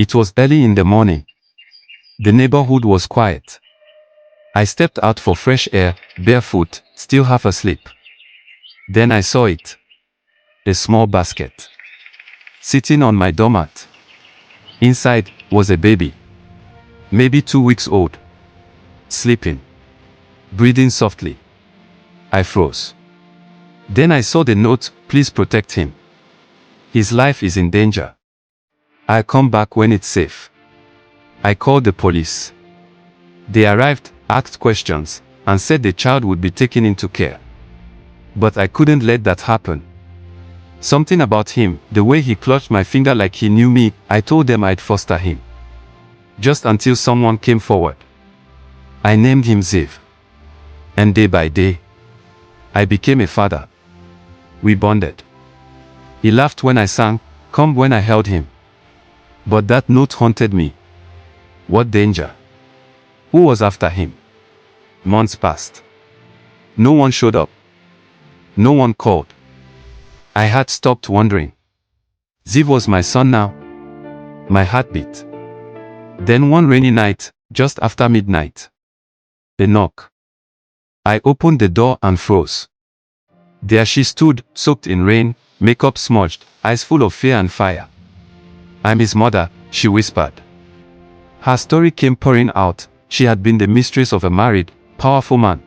It was early in the morning. The neighborhood was quiet. I stepped out for fresh air, barefoot, still half asleep. Then I saw it. A small basket. Sitting on my doormat. Inside was a baby. Maybe 2 weeks old. Sleeping. Breathing softly. I froze. Then I saw the note, "Please protect him. His life is in danger. I'll come back when it's safe." I called the police. They arrived, asked questions, and said the child would be taken into care. But I couldn't let that happen. Something about him, the way he clutched my finger like he knew me, I told them I'd foster him. Just until someone came forward. I named him Ziv. And day by day, I became a father. We bonded. He laughed when I sang, calmed when I held him. But that note haunted me. What danger? Who was after him? Months passed. No one showed up. No one called. I had stopped wondering. Ziv was my son now. My heartbeat. Then one rainy night, just after midnight. A knock. I opened the door and froze. There she stood, soaked in rain, makeup smudged, eyes full of fear and fire. "I'm his mother," she whispered. Her story came pouring out. She had been the mistress of a married, powerful man.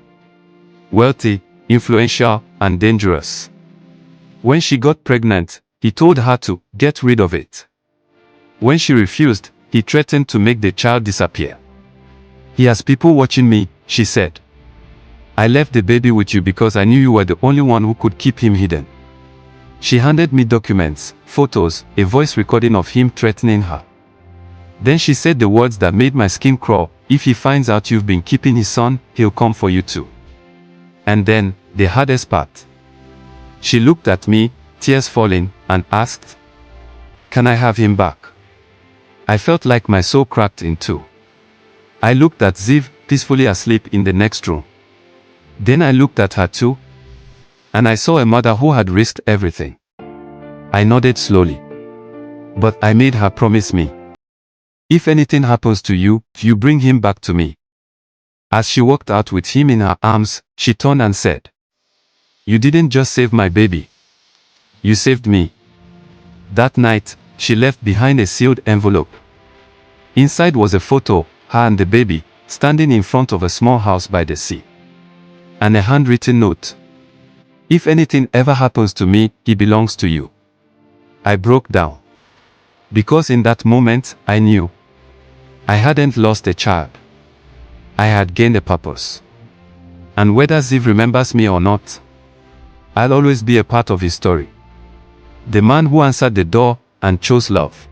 Wealthy, influential, and dangerous. When she got pregnant, he told her to get rid of it. When she refused, he threatened to make the child disappear. "He has people watching me," she said. "I left the baby with you because I knew you were the only one who could keep him hidden." She handed me documents, photos, a voice recording of him threatening her. Then she said the words that made my skin crawl, "If he finds out you've been keeping his son, he'll come for you too." And then, the hardest part. She looked at me, tears falling, and asked, "Can I have him back?" I felt like my soul cracked in two. I looked at Ziv, peacefully asleep in the next room. Then I looked at her too, and I saw a mother who had risked everything. I nodded slowly. But I made her promise me. "If anything happens to you, you bring him back to me." As she walked out with him in her arms, she turned and said, "You didn't just save my baby. You saved me." That night, she left behind a sealed envelope. Inside was a photo, her and the baby, standing in front of a small house by the sea. And a handwritten note. "If anything ever happens to me, he belongs to you." I broke down. Because in that moment, I knew. I hadn't lost a child. I had gained a purpose. And whether Ziv remembers me or not, I'll always be a part of his story. The man who answered the door and chose love.